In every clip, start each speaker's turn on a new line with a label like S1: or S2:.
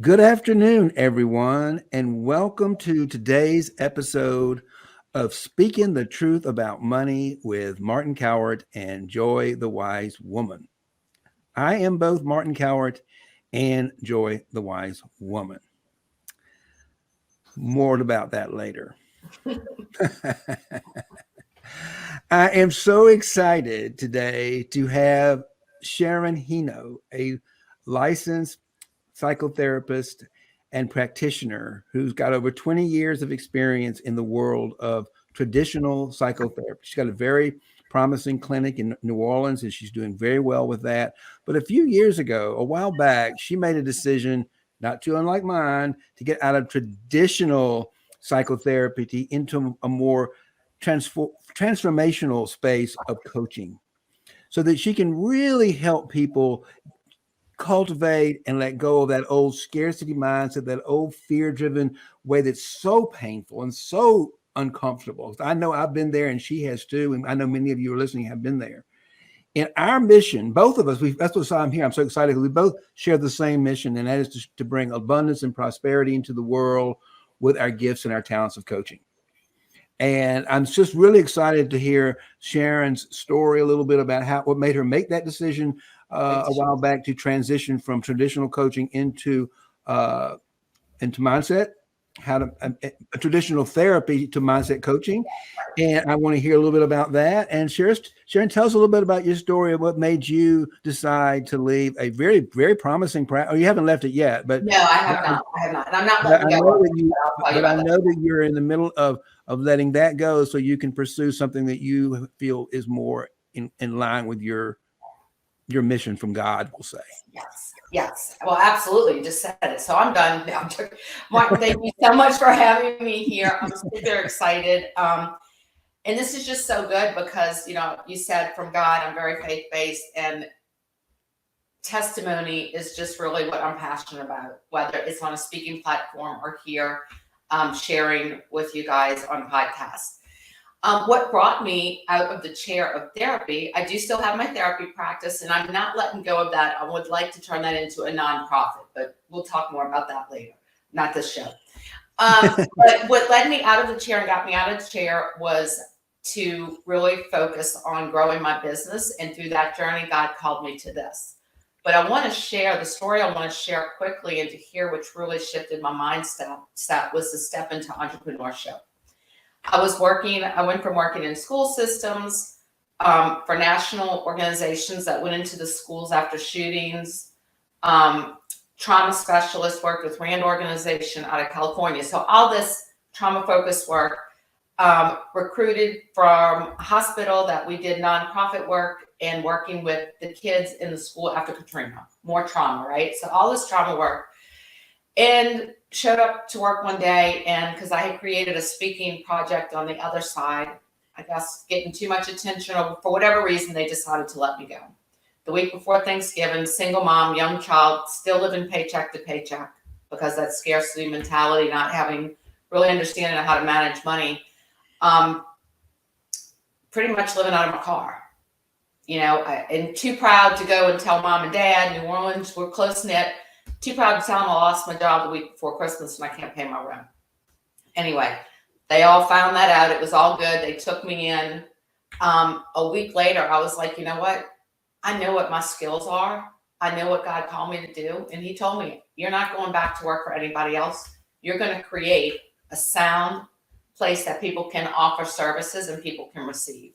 S1: Good afternoon, everyone, and welcome to today's episode of Speaking the Truth About Money with Martin Cowart and Joy the Wise Woman. I am both Martin Cowart and Joy the Wise Woman. More about that later. I am so excited today to have Sharon Heno, a licensed psychotherapist and practitioner who's got over 20 years of experience in the world of traditional psychotherapy. She's got a very promising clinic in New Orleans, and she's doing very well with that. But a few years ago, a while back, she made a decision, not too unlike mine, to get out of traditional psychotherapy into a more transformational space of coaching so that she can really help people cultivate and let go of that old scarcity mindset, that old fear-driven way that's so painful and so uncomfortable. I know I've been there and she has too. And I know many of you are listening have been there. And our mission, both of us, that's what I'm here. I'm so excited because we both share the same mission, and that is to bring abundance and prosperity into the world with our gifts and our talents of coaching. And I'm just really excited to hear Sharon's story a little bit about what made her make that decision a while back to transition from traditional coaching into mindset, a traditional therapy to mindset coaching. And I want to hear a little bit about that. And Sharon, tell us a little bit about your story of what made you decide to leave a very, very promising practice. Oh, you haven't left it yet, but
S2: no, I have not. And I'm not letting go.
S1: But I know that you're in the middle of letting that go so you can pursue something that you feel is more in line with your mission from God, we'll say.
S2: Yes. Well, absolutely. You just said it. So I'm done now. Martin, thank you so much for having me here. I'm super excited. And this is just so good because, you said from God, I'm very faith-based, and testimony is just really what I'm passionate about, whether it's on a speaking platform or here sharing with you guys on podcasts. What brought me out of the chair of therapy, I do still have my therapy practice, and I'm not letting go of that. I would like to turn that into a nonprofit, but we'll talk more about that later, not this show. But what led me out of the chair and got me out of the chair was to really focus on growing my business. And through that journey, God called me to this. But I want to share the story. I want to share quickly, and to hear which really shifted my mindset was to step into entrepreneurship. I went from working in school systems for national organizations that went into the schools after shootings, trauma specialist, worked with RAND organization out of California. So all this trauma-focused work, recruited from a hospital that we did nonprofit work and working with the kids in the school after Katrina, more trauma, right? So all this trauma work. And showed up to work one day, and because I had created a speaking project on the other side, I guess getting too much attention, or for whatever reason, they decided to let me go. The week before Thanksgiving, single mom, young child, still living paycheck to paycheck because that scarcity mentality, not having really understanding how to manage money, pretty much living out of my car. And too proud to go and tell mom and dad. New Orleans, we're close knit. Too proud to tell them I lost my job the week before Christmas and I can't pay my rent. Anyway, they all found that out. It was all good. They took me in. A week later, I was like, you know what? I know what my skills are. I know what God called me to do. And he told me, you're not going back to work for anybody else. You're going to create a sound place that people can offer services and people can receive.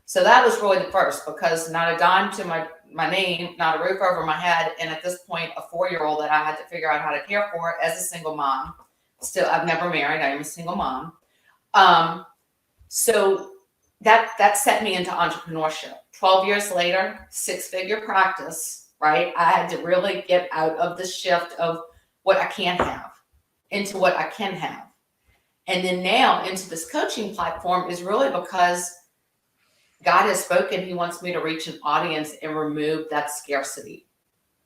S2: So that was really the first, because not a dime to my name, not a roof over my head. And at this point, a 4-year-old that I had to figure out how to care for as a single mom. Still, I've never married. I am a single mom. So that set me into entrepreneurship. 12 years later, 6-figure practice, right? I had to really get out of the shift of what I can't have into what I can have. And then now into this coaching platform is really because God has spoken. He wants me to reach an audience and remove that scarcity.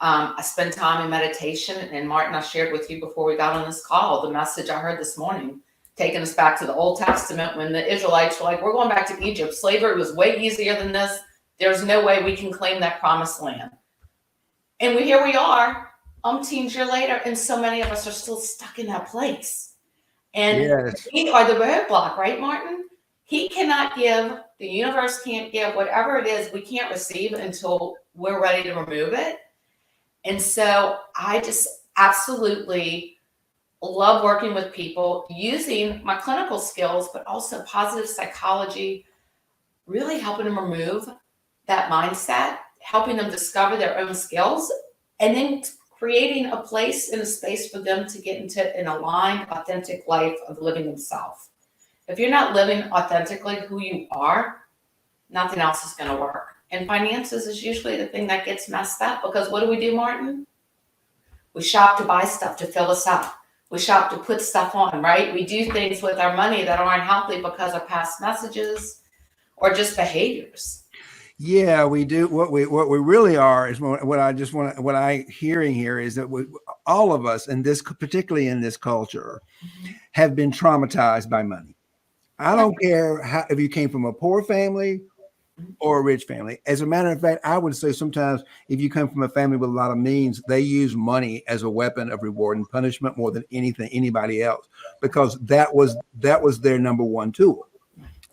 S2: I spend time in meditation. And Martin, I shared with you before we got on this call, the message I heard this morning, taking us back to the Old Testament when the Israelites were like, we're going back to Egypt. Slavery was way easier than this. There's no way we can claim that promised land. And here we are, umpteen year later, and so many of us are still stuck in that place. And
S1: Yes.
S2: we are the roadblock, right, Martin? He cannot give, the universe can't give, whatever it is, we can't receive until we're ready to remove it. And so I just absolutely love working with people using my clinical skills, but also positive psychology, really helping them remove that mindset, helping them discover their own skills, and then creating a place and a space for them to get into an aligned, authentic life of living themselves. If you're not living authentically who you are, nothing else is going to work. And finances is usually the thing that gets messed up because what do, Martin? We shop to buy stuff to fill us up. We shop to put stuff on, right? We do things with our money that aren't healthy because of past messages or just behaviors.
S1: Yeah, we do. What we really are is what I just want. What I hearing here is that all of us, and this particularly in this culture, have been traumatized by money. I don't care if you came from a poor family or a rich family. As a matter of fact, I would say sometimes if you come from a family with a lot of means, they use money as a weapon of reward and punishment more than anybody else, because that was their number one tool.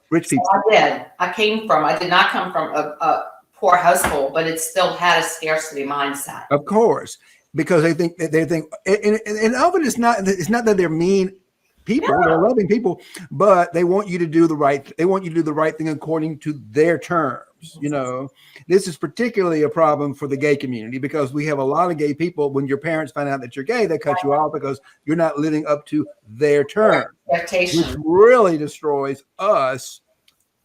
S1: Rich people.
S2: So I did not come from a poor household, but it still had a scarcity mindset.
S1: Of course, because they think, and often it's not that they're mean people, they're loving people, but they want you to do the right thing according to their terms. You know, this is particularly a problem for the gay community because we have a lot of gay people. When your parents find out that you're gay, they cut you off because you're not living up to their terms, which really destroys us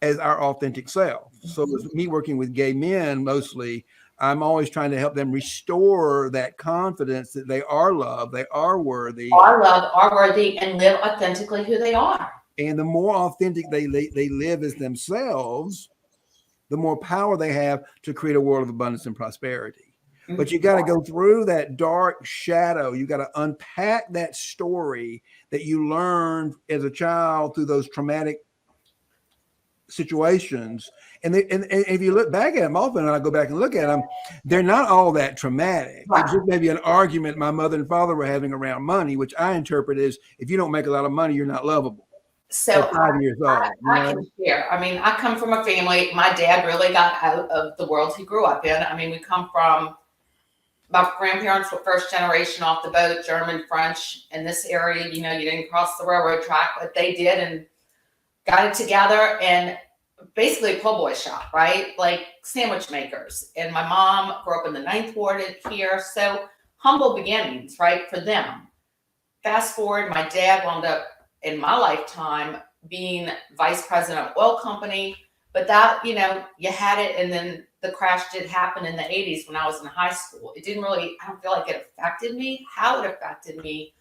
S1: as our authentic self. So as me working with gay men mostly, I'm always trying to help them restore that confidence that they are loved, they are worthy,
S2: and live authentically who they are.
S1: And the more authentic they live as themselves, the more power they have to create a world of abundance and prosperity. But you got to go through that dark shadow. You got to unpack that story that you learned as a child through those traumatic situations. And if you look back at them, often and I go back and look at them, they're not all that traumatic. Right. It's just maybe an argument my mother and father were having around money, which I interpret as if you don't make a lot of money, you're not lovable.
S2: So at 5 years old, I can share. I mean, I come from a family. My dad really got out of the world he grew up in. I mean, we come from, my grandparents were first generation off the boat, German, French. In this area, you know, you didn't cross the railroad track, but they did and got it together and basically a po' boy shop, right? Like sandwich makers. And my mom grew up in the 9th Ward here. So humble beginnings, right, for them. Fast forward, my dad wound up in my lifetime being vice president of oil company. But that, you know, you had it. And then the crash did happen in the 80s when I was in high school. It didn't really, I don't feel like it affected me. How it affected me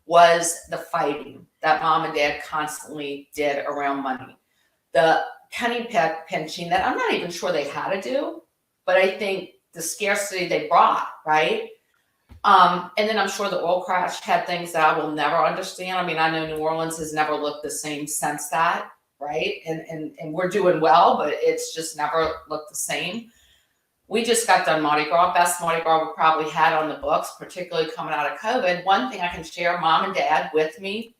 S2: was the fighting that mom and dad constantly did around money. The penny pinching that I'm not even sure they had to do, but I think the scarcity they brought, right? And then I'm sure the oil crash had things that I will never understand. I mean, I know New Orleans has never looked the same since that, right? And we're doing well, but it's just never looked the same. We just got done Mardi Gras, best Mardi Gras we probably had on the books, particularly coming out of COVID. One thing I can share, mom and dad with me.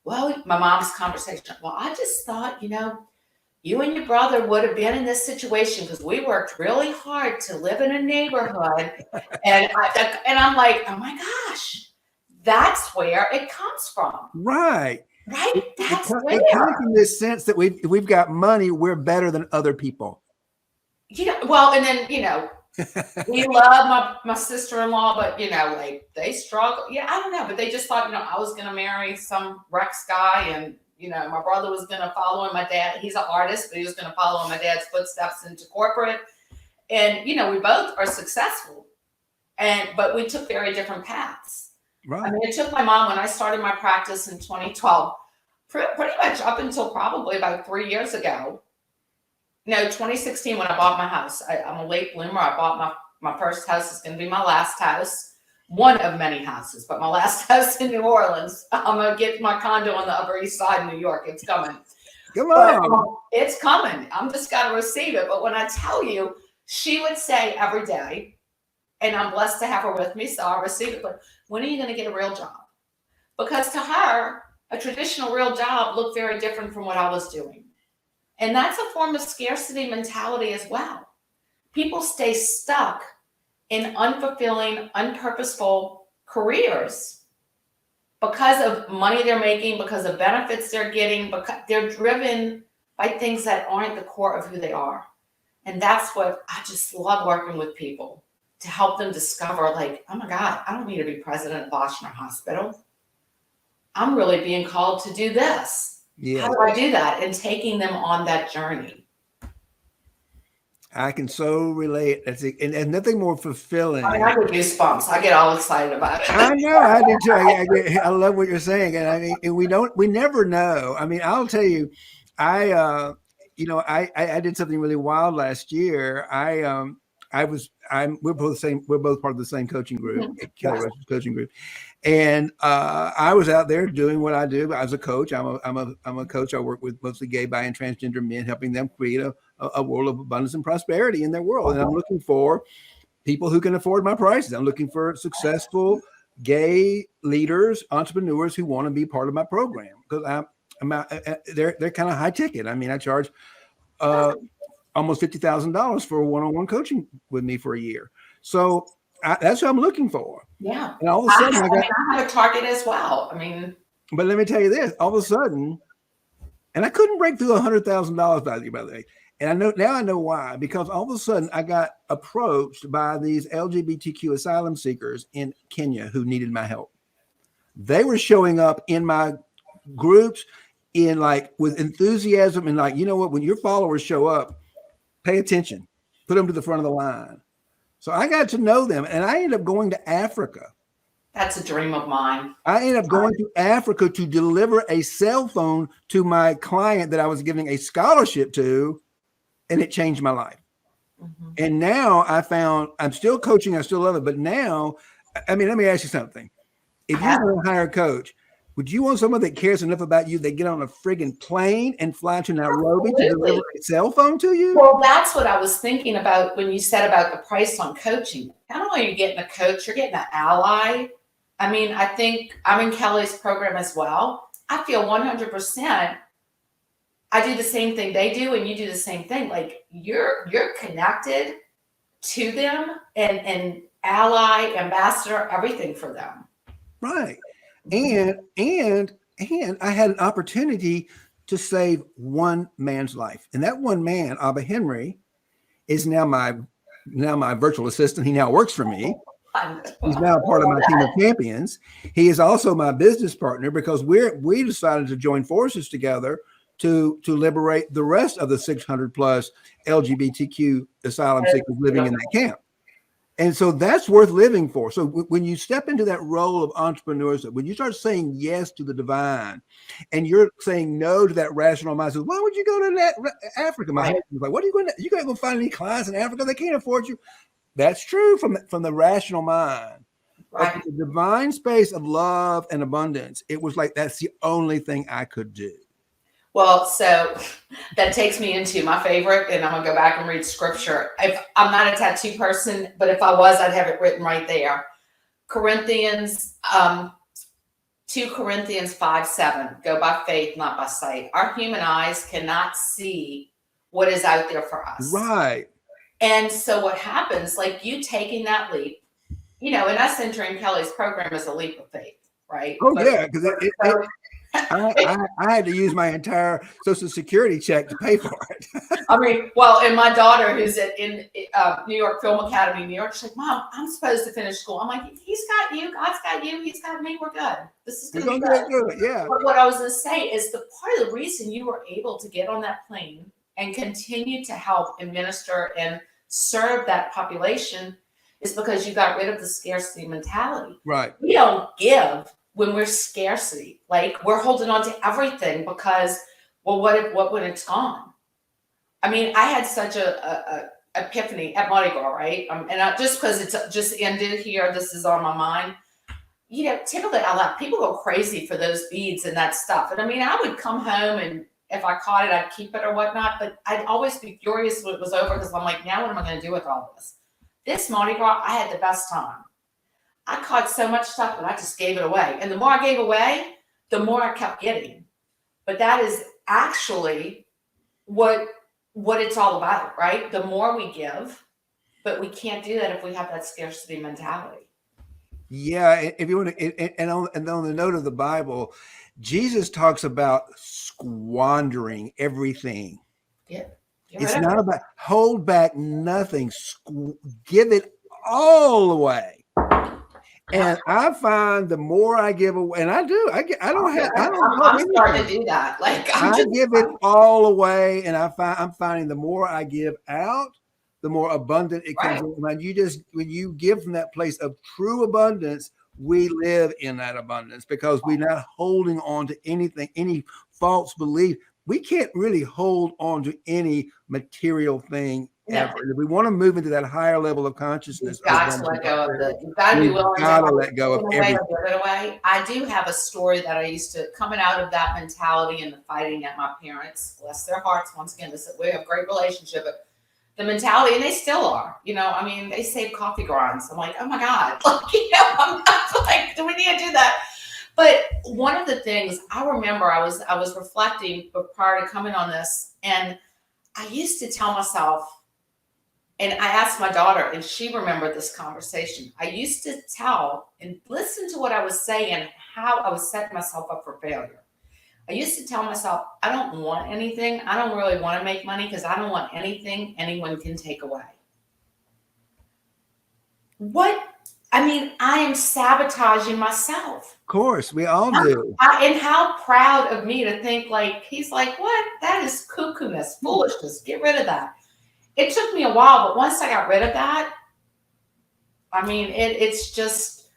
S2: Well, my mom's conversation. Well, I just thought, you know, you and your brother would have been in this situation because we worked really hard to live in a neighborhood. And I'm like, oh my gosh, that's where it comes from.
S1: Right.
S2: Right? That's where.
S1: It comes from this sense that we've got money, we're better than other people.
S2: You know, well, and then, you know, we love my sister-in-law, but, you know, like they struggle. Yeah, I don't know, but they just thought, you know, I was going to marry some Rex guy and, you know, my brother was going to follow in my dad. He's an artist, but he was going to follow in my dad's footsteps into corporate. And, you know, we both are successful, but we took very different paths. Right. I mean, it took my mom when I started my practice in 2012, pretty much up until probably about 3 years ago. No, 2016 when I bought my house. I'm a late bloomer. I bought my first house. It's going to be my last house. One of many houses, but my last house in New Orleans. I'm going to get my condo on the Upper East Side of New York. It's coming.
S1: Come on.
S2: It's coming. I'm just got to receive it. But when I tell you, she would say every day, and I'm blessed to have her with me, so I receive it. But when are you going to get a real job? Because to her, a traditional real job looked very different from what I was doing. And that's a form of scarcity mentality as well. People stay stuck in unfulfilling, unpurposeful careers because of money they're making, because of benefits they're getting, because they're driven by things that aren't the core of who they are. And that's what I just love working with people, to help them discover, like, oh my God, I don't need to be president of Ochsner Hospital. I'm really being called to do this.
S1: Yeah.
S2: How do I do that? And taking them on that journey.
S1: I can so relate. That's it. And nothing more fulfilling.
S2: I mean, I get goosebumps. I get all excited about it.
S1: I know, I do too. I love what you're saying. And I mean, and we never know. I mean, I'll tell you, I did something really wild last year. We're both part of the same coaching group, Kelly Rush's coaching group. And I was out there doing what I do. I was a coach. I'm a coach. I work with mostly gay, bi, and transgender men, helping them create a world of abundance and prosperity in their world. And I'm looking for people who can afford my prices. I'm looking for successful gay leaders, entrepreneurs who want to be part of my program, because they're kind of high ticket. I mean, I charge almost $50,000 for one-on-one coaching with me for a year. So that's what I'm looking for.
S2: Yeah.
S1: And all of a sudden,
S2: I have a target as well. I mean,
S1: but let me tell you this: all of a sudden, and I couldn't break through $100,000 value, by the way. And I know why, because all of a sudden I got approached by these LGBTQ asylum seekers in Kenya who needed my help. They were showing up in my groups with enthusiasm and like, you know what, when your followers show up, pay attention, put them to the front of the line. So I got to know them, and I ended up going to Africa.
S2: That's a dream of mine.
S1: I ended up going to Africa to deliver a cell phone to my client that I was giving a scholarship to, and it changed my life. Mm-hmm. And now I'm still coaching. I still love it. But now, I mean, let me ask you something. If you want to hire a coach, would you want someone that cares enough about you that get on a friggin' plane and fly to Nairobi to deliver a cell phone to you?
S2: Well, that's what I was thinking about when you said about the price on coaching. Not only are you getting a coach, you're getting an ally. I mean, I think I'm in Kelly's program as well. I feel 100%. I do the same thing they do, and you do the same thing. Like you're connected to them and ally, ambassador, everything for them.
S1: Right. And I had an opportunity to save one man's life. And that one man, Abba Henry, is now my virtual assistant. He now works for me. He's now part of my team of champions. He is also my business partner, because we decided to join forces together to liberate the rest of the 600 plus LGBTQ asylum seekers living in that camp. And so that's worth living for. So when you step into that role of entrepreneurship, when you start saying yes to the divine, and you're saying no to that rational mind, says, why would you go to Africa? My husband was like, what are you going to? You got to go find any clients in Africa? They can't afford you. That's true from the rational mind. Right. But the divine space of love and abundance, it was like that's the only thing I could do.
S2: Well, so that takes me into my favorite, and I'm going to go back and read scripture. I'm not a tattoo person, but if I was, I'd have it written right there. 2 Corinthians 5:7, go by faith, not by sight. Our human eyes cannot see what is out there for us.
S1: Right.
S2: And so what happens, like you taking that leap, and us entering Kelly's program is a leap of faith, right?
S1: Oh, yeah, because I had to use my entire Social Security check to pay for it.
S2: I mean, well, and my daughter, who's in New York Film Academy, New York, she's like, Mom, I'm supposed to finish school. I'm like, he's got you, God's got you, he's got me, we're good. This is going to be good.
S1: Yeah.
S2: But what I was going to say is the part of the reason you were able to get on that plane and continue to help and minister and serve that population is because you got rid of the scarcity mentality.
S1: Right.
S2: We don't give when we're scarcity, like we're holding on to everything because, well, what when it's gone? I mean, I had such a epiphany at Mardi Gras, right? Just because it's just ended here, this is on my mind. Typically people go crazy for those beads and that stuff. And I mean, I would come home and if I caught it, I'd keep it or whatnot. But I'd always be furious when it was over because I'm like, now what am I going to do with all this? This Mardi Gras, I had the best time. I caught so much stuff, but I just gave it away. And the more I gave away, the more I kept getting. But that is actually what it's all about, right? The more we give, but we can't do that if we have that scarcity mentality.
S1: Yeah, if you want to, and on the note of the Bible, Jesus talks about squandering everything.
S2: Yeah.
S1: It's not about hold back nothing, give it all away. And I find the more I give away, and I do,
S2: I'm starting to do that. Like
S1: I give it all away, and I'm finding the more I give out, the more abundant it comes in. When you give from that place of true abundance, we live in that abundance because we're not holding on to anything, any false belief. We can't really hold on to any material thing ever. If we want to move into that higher level of consciousness,
S2: you've got to let go of it. You've got to be willing to
S1: let go of everything.
S2: Give it away. I do have a story that I used to, coming out of that mentality and the fighting at my parents, bless their hearts. Once again, we have a great relationship, but the mentality, and they still are, I mean, they save coffee grinds. I'm like, oh my God, I'm not like, do we need to do that? But one of the things I remember, I was reflecting prior to coming on this, and I used to tell myself, and I asked my daughter, and she remembered this conversation. I used to tell and listen to what I was saying, how I was setting myself up for failure. I used to tell myself, I don't want anything. I don't really want to make money because I don't want anything anyone can take away. I am sabotaging myself.
S1: Of course, we all do.
S2: And how proud of me to think like, he's like, what? That is cuckoo-ness, foolishness. Get rid of that. It took me a while, but once I got rid of that, I mean, it's just,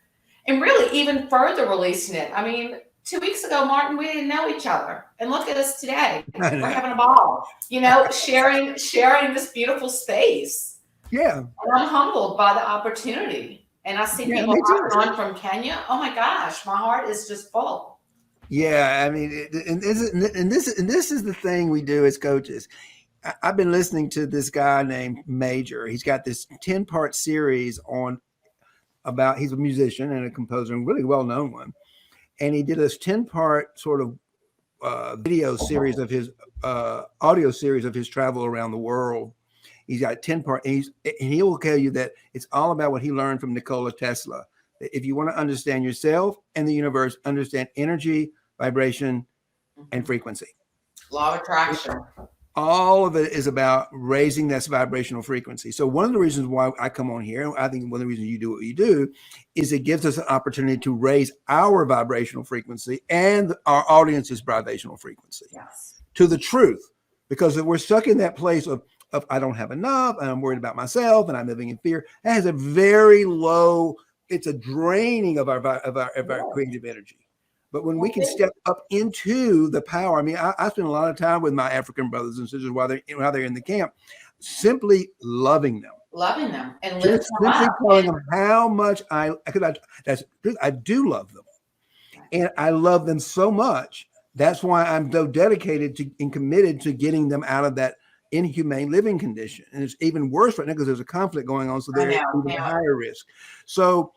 S2: and really even further releasing it. I mean, 2 weeks ago, Martin, we didn't know each other. And look at us today. We're having a ball, sharing this beautiful space.
S1: Yeah.
S2: And I'm humbled by the opportunity. And I see people on from Kenya. Oh my gosh, my heart is just full.
S1: Yeah, I mean, and this is the thing we do as coaches. I've been listening to this guy named Major. He's got this 10-part series he's a musician and a composer, and really well-known one. And he did this 10-part sort of video series of his audio series of his travel around the world. He's got 10-part, and he will tell you that it's all about what he learned from Nikola Tesla. If you want to understand yourself and the universe, understand energy, vibration, and frequency.
S2: Law of attraction.
S1: All of it is about raising that vibrational frequency. So one of the reasons why I come on here, I think one of the reasons you do what you do, is it gives us an opportunity to raise our vibrational frequency and our audience's vibrational frequency to the truth. Because if we're stuck in that place of I don't have enough, and I'm worried about myself, and I'm living in fear, that has a very low, it's a draining of our creative energy. But when we can step up into the power, I mean, I spend a lot of time with my African brothers and sisters while they're in the camp, simply loving them, and just simply telling them how much I do love them, and I love them so much. That's why I'm so dedicated to and committed to getting them out of that inhumane living condition. And it's even worse right now because there's a conflict going on, so they're even higher risk. So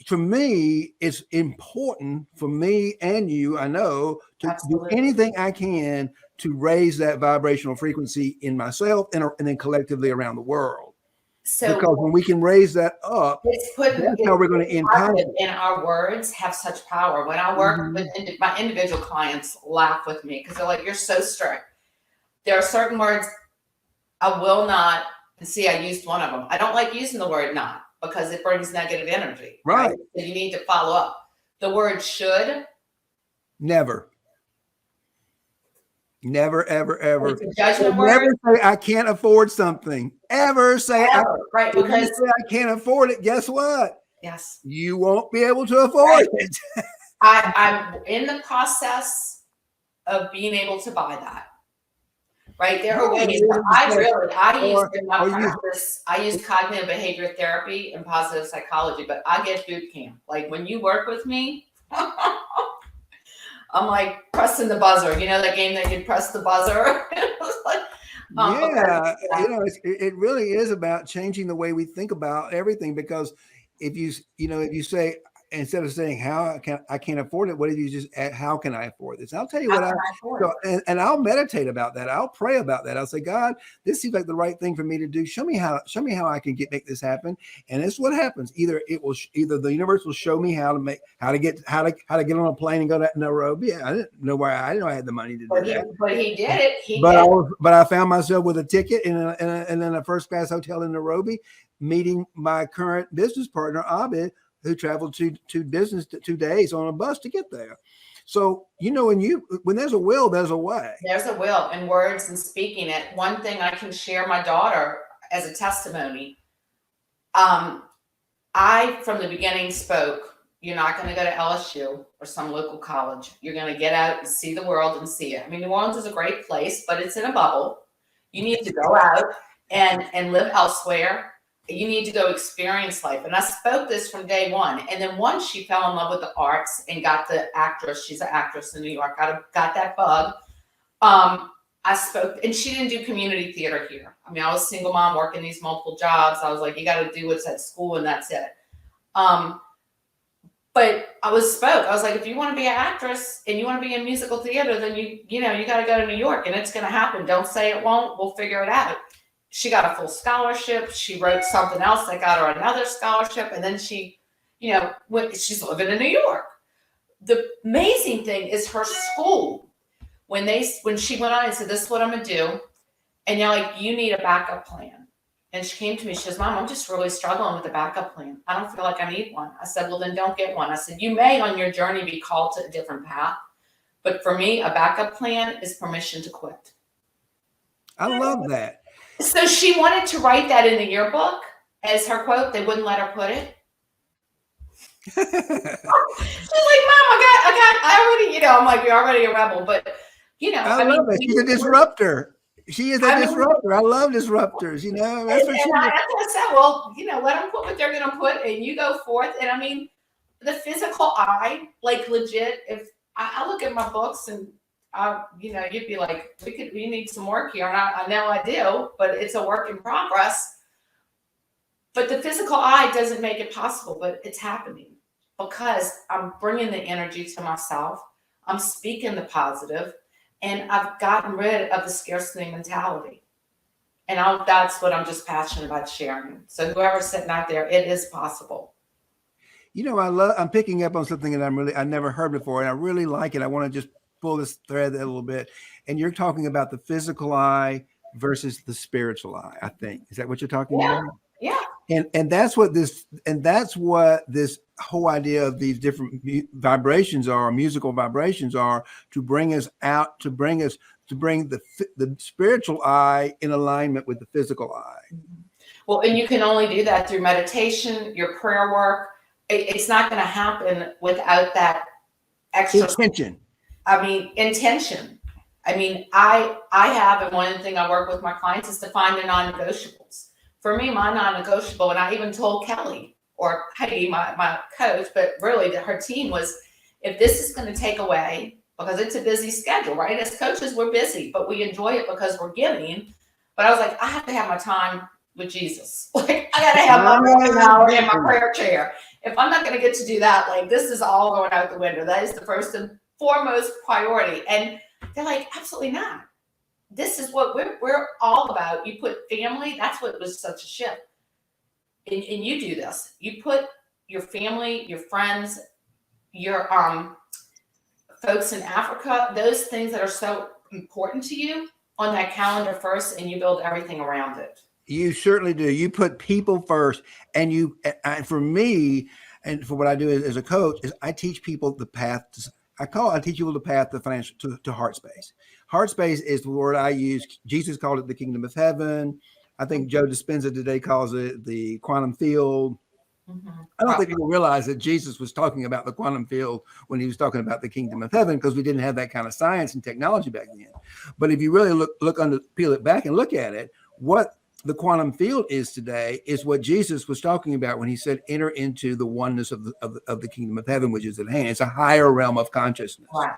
S1: for me, it's important for me and you, I know, to do anything I can to raise that vibrational frequency in myself and then collectively around the world. So because when we can raise that up, that's how we're going to end conflict.
S2: And our words have such power. When I work with my individual clients, laugh with me because they're like, "You're so strict." There are certain words I will not. See, I used one of them. I don't like using the word "not" because it brings negative energy.
S1: Right.
S2: So you need to follow up. The word "should."
S1: Never. Never, ever, ever.
S2: It's a judgment
S1: never
S2: word.
S1: Say I can't afford something. Ever say
S2: right? Because
S1: I can't afford it. Guess what?
S2: Yes.
S1: You won't be able to afford it.
S2: I'm in the process of being able to buy that. Right. There are ways. I use cognitive behavior therapy and positive psychology, but I get boot camp. Like when you work with me, I'm like pressing the buzzer. You know that game that you press the buzzer?
S1: Yeah, it really is about changing the way we think about everything. Because if you say, instead of saying I can't afford it, what if you just add, how can I afford this? And I'll tell you
S2: How
S1: what
S2: can I afford
S1: so,
S2: it?
S1: and I'll meditate about that. I'll pray about that. I'll say, God, this seems like the right thing for me to do. Show me how I can make this happen. And this is what happens. Either the universe will show me how to get on a plane and go to Nairobi. I didn't know I had the money to do that.
S2: But he did it. He did.
S1: But I found myself with a ticket in a first class hotel in Nairobi, meeting my current business partner, Abid, who traveled to business 2 days on a bus to get there. So, when there's a will, there's a way.
S2: There's a will and words and speaking it. One thing I can share my daughter as a testimony. I, from the beginning, spoke, you're not going to go to LSU or some local college. You're going to get out and see the world and see it. I mean, New Orleans is a great place, but it's in a bubble. You need to go out and live elsewhere. You need to go experience life. And I spoke this from day one. And then once she fell in love with the arts and got the actress, she's an actress in New York, got that bug. I spoke, and she didn't do community theater here. I mean, I was a single mom working these multiple jobs. I was like, you got to do what's at school and that's it. But I was like, if you want to be an actress and you want to be in musical theater, then you got to go to New York and it's going to happen. Don't say it won't. We'll figure it out. She got a full scholarship. She wrote something else that got her another scholarship. And then she's living in New York. The amazing thing is her school. When she went on and said, this is what I'm going to do. And you're like, you need a backup plan. And she came to me, she says, Mom, I'm just really struggling with a backup plan. I don't feel like I need one. I said, well, then don't get one. I said, you may on your journey be called to a different path. But for me, a backup plan is permission to quit.
S1: I love that.
S2: So she wanted to write that in the yearbook as her quote. They wouldn't let her put it. She's like, Mom, I already, I'm like, you're already a rebel. But,
S1: I love it. She's a disruptor. She is a disruptor. I love disruptors, That's what she
S2: I said, well, let them put what they're going to put and you go forth. And I mean, the physical eye, like legit, if I look at my books and, you'd be like, we need some work here. And I know I do, but it's a work in progress. But the physical eye doesn't make it possible, but it's happening because I'm bringing the energy to myself. I'm speaking the positive. And I've gotten rid of the scarcity mentality. And that's what I'm just passionate about sharing. So whoever's sitting out there, it is possible.
S1: I'm picking up on something that I never heard before, and I really like it. I want to just pull this thread a little bit. And you're talking about the physical eye versus the spiritual eye, I think. Is that what you're talking about?
S2: Yeah.
S1: And that's what this whole idea of these different vibrations are, musical vibrations are, to bring us out, to bring the spiritual eye in alignment with the physical eye.
S2: Well, and you can only do that through meditation, your prayer work. It's not going to happen without that extra
S1: intention.
S2: Intention. I have, and one of the things I work with my clients is to find the non-negotiables. For me, my non-negotiable, and I even told Kelly or Heidi, my coach, but really her team was, if this is going to take away, because it's a busy schedule, right? As coaches, we're busy, but we enjoy it because we're giving. But I was like, I have to have my time with Jesus. Like, I got to have my morning hour in my prayer chair. If I'm not going to get to do that, like, this is all going out the window. That is the first and foremost priority. And they're like, absolutely not. This is what we're all about. You put family, that's what was such a shift. And you do this. You put your family, your friends, your folks in Africa, those things that are so important to you on that calendar first, and you build everything around it.
S1: You certainly do. You put people first, and for me, and for what I do as a coach, is I teach people the path. I teach people the path to heart space. Heart space is the word I use. Jesus called it the kingdom of heaven. I think Joe Dispenza today calls it the quantum field. Mm-hmm. I don't think people realize that Jesus was talking about the quantum field when he was talking about the kingdom of heaven, because we didn't have that kind of science and technology back then. But if you really peel it back and look at it, what the quantum field is today is what Jesus was talking about when he said, enter into the oneness of the kingdom of heaven, which is at hand. It's a higher realm of consciousness.
S2: Wow.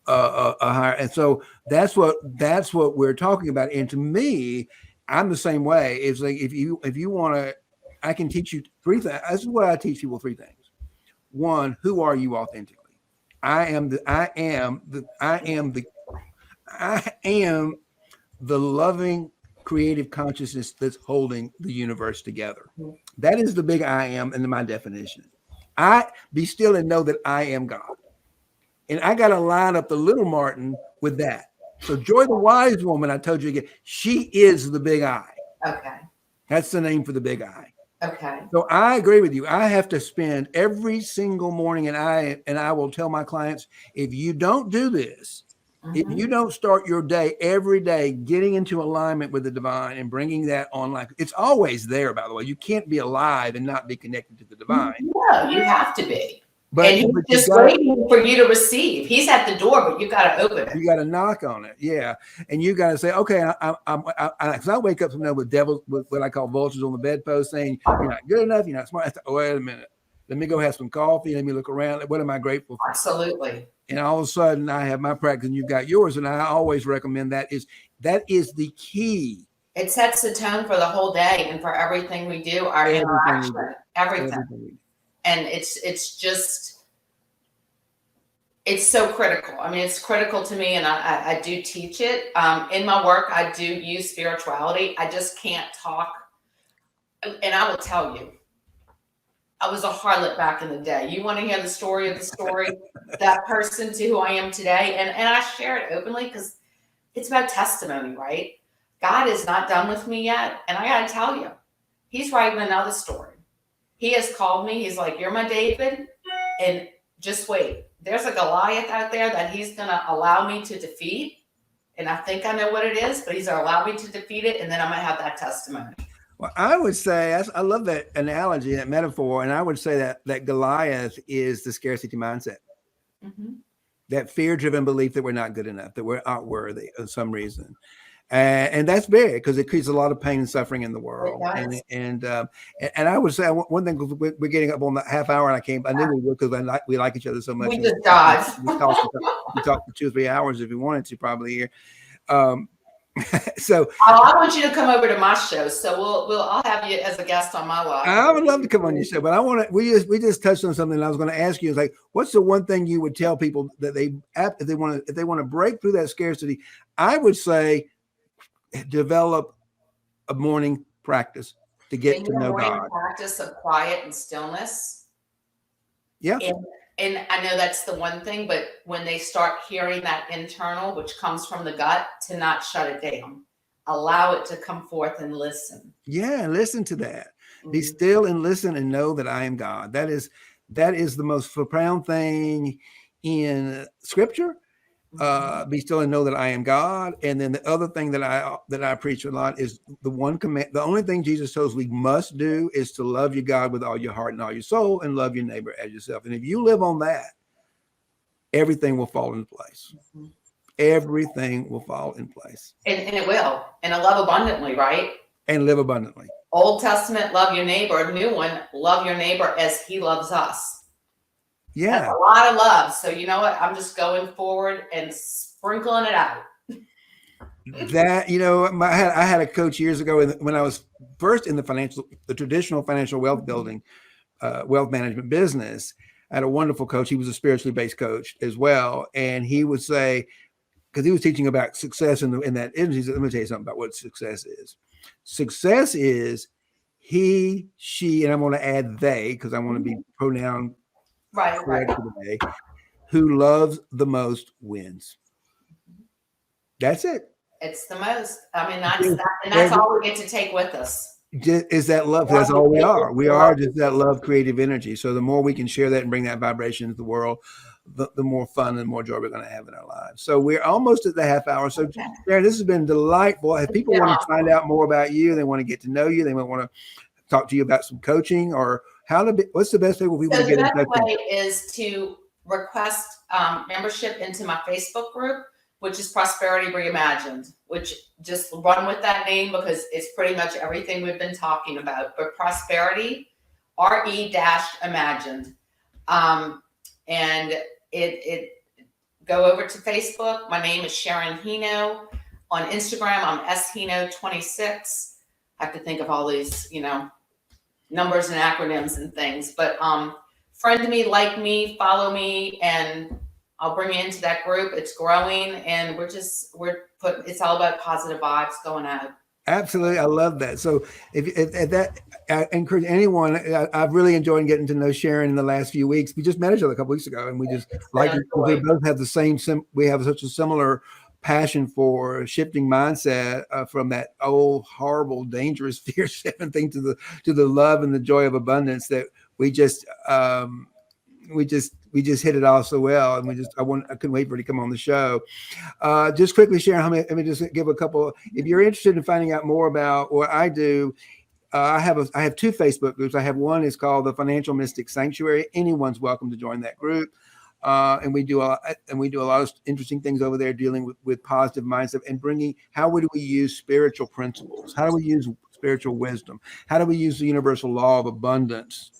S1: a higher. And so that's what we're talking about. And to me, I'm the same way. It's like if you want to, I can teach you three things. This is what I teach people: three things. One, who are you authentically? I am the loving creative consciousness that's holding the universe together. That is the big I am in my definition. I be still and know that I am God. And I got to line up the little Martin with that. So Joy the wise woman, I told you again, she is the big I.
S2: Okay.
S1: That's the name for the big I.
S2: Okay.
S1: So I agree with you. I have to spend every single morning, and I will tell my clients, if you don't do this, if you don't start your day every day getting into alignment with the divine and bringing that online, it's always there, by the way. You can't be alive and not be connected to the divine.
S2: No, you have to be.
S1: But
S2: and he's just waiting for you to receive. He's at the door, but you got to open it.
S1: You got to knock on it, yeah. And you got to say, okay, I wake up sometimes with devils, with what I call vultures on the bedpost, saying you're not good enough, you're not smart. I say, oh, wait a minute, let me go have some coffee. Let me look around. What am I grateful for?
S2: Absolutely.
S1: And all of a sudden, I have my practice, and you've got yours. And I always recommend that is the key.
S2: It sets the tone for the whole day and for everything we do, our interaction, everything. And it's just, it's so critical. I mean, it's critical to me, and I do teach it. In my work, I do use spirituality. I just can't talk. And I will tell you, I was a harlot back in the day. You want to hear the story of the story? That person to who I am today. And I share it openly because it's about testimony, right? God is not done with me yet. And I got to tell you, he's writing another story. He has called me. He's like, you're my David. And just wait. There's a Goliath out there that he's going to allow me to defeat. And I think I know what it is, but he's going to allow me to defeat it. And then I'm going to have that testimony.
S1: Well, I would say, I love that analogy, that metaphor. And I would say that Goliath is the scarcity mindset. Mm-hmm. That fear-driven belief that we're not good enough, that we're not worthy of some reason. And that's big because it creates a lot of pain and suffering in the world. And I would say one thing, we're getting up on the half hour, and I knew we would because we like each other so much.
S2: We just dodged.
S1: We talked for 2 or 3 hours if we wanted to, probably here. So
S2: I want you to come over to my show. So I'll have you as a guest on my live.
S1: I would love to come on your show, but I want to. We just touched on something. I was going to ask you, is like, what's the one thing you would tell people that if they want to break through that scarcity? I would say develop a morning practice to get to know God.
S2: Practice of quiet and stillness.
S1: Yeah.
S2: And I know that's the one thing, but when they start hearing that internal, which comes from the gut, to not shut it down, allow it to come forth and listen.
S1: Yeah, listen to that. Mm-hmm. Be still and listen and know that I am God. That is the most profound thing in Scripture. Be still and know that I am God. And then the other thing that I preach a lot is the one command. The only thing Jesus tells we must do is to love your God with all your heart and all your soul, and love your neighbor as yourself. And if you live on that, everything will fall into place. Mm-hmm. Everything will fall in place.
S2: And it will. And I love abundantly, right?
S1: And live abundantly.
S2: Old Testament, love your neighbor. New one, love your neighbor as he loves us.
S1: Yeah.
S2: That's a lot of love. So you know what? I'm just going forward and sprinkling it out.
S1: That, I had a coach years ago when I was first in the traditional financial wealth building, wealth management business. I had a wonderful coach. He was a spiritually based coach as well. And he would say, because he was teaching about success in that industry, he said, let me tell you something about what success is. Success is he, she, and I'm going to add they, because I want to be pronoun correct today, who loves the most wins. That's it.
S2: It's the most. I mean, that's all we get to take with us.
S1: Is that love? That's all we are. We are just that love, creative energy. So the more we can share that and bring that vibration into the world, the more fun and more joy we're going to have in our lives. So we're almost at the half hour. So Sharon, this has been delightful. If people want to find out more about you, they want to get to know you, they might want to talk to you about some coaching, or what's the best way for people to get in touch?
S2: The best way is to request membership into my Facebook group, which is Prosperity Reimagined, which just run with that name because it's pretty much everything we've been talking about. But Prosperity, RE-Imagined. And it go over to Facebook. My name is Sharon Heno. On Instagram, I'm sheno26. I have to think of all these, numbers and acronyms and things. But friend me, like me, follow me, and I'll bring you into that group. It's growing, and it's all about positive vibes going out.
S1: Absolutely. I love that. So if that, I encourage anyone, I've really enjoyed getting to know Sharon in the last few weeks. We just met each other a couple weeks ago, and we just we both have the same, we have such a similar passion for shifting mindset from that old, horrible, dangerous, fear-driven thing to the love and the joy of abundance that we just hit it off so well. And I couldn't wait for her to come on the show. Just quickly, Sharon, let me just give a couple. If you're interested in finding out more about what I do, I have two Facebook groups. I have one is called the Financial Mystic Sanctuary. Anyone's welcome to join that group. And we do a lot of interesting things over there, dealing with positive mindset and bringing how do we use spiritual principles? How do we use spiritual wisdom? How do we use the universal law of abundance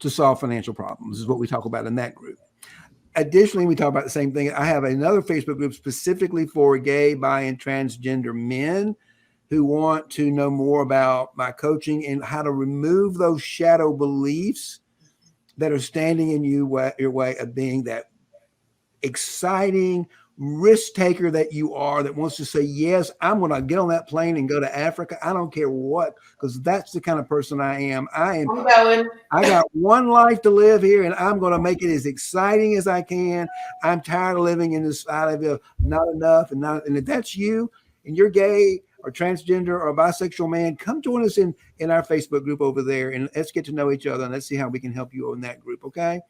S1: to solve financial problems? Is what we talk about in that group. Additionally, we talk about the same thing. I have another Facebook group specifically for gay, bi, and transgender men who want to know more about my coaching and how to remove those shadow beliefs that are standing in your way of being that exciting risk taker that you are, that wants to say, yes, I'm going to get on that plane and go to Africa. I don't care what, because that's the kind of person I am. I got one life to live here, and I'm going to make it as exciting as I can. I'm tired of living in this side of not enough. And if that's you and you're gay or transgender or bisexual man, come join us in our Facebook group over there, and let's get to know each other, and let's see how we can help you in that group. Okay.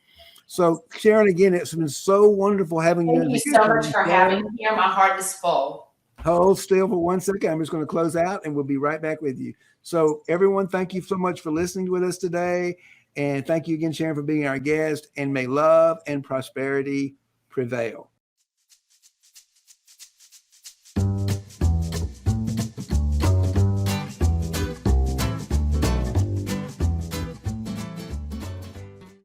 S1: So, Sharon, again, it's been so wonderful having you.
S2: Thank you so much for having me here. My heart is full.
S1: Hold still for 1 second. I'm just going to close out, and we'll be right back with you. So, everyone, thank you so much for listening with us today. And thank you again, Sharon, for being our guest. And may love and prosperity prevail.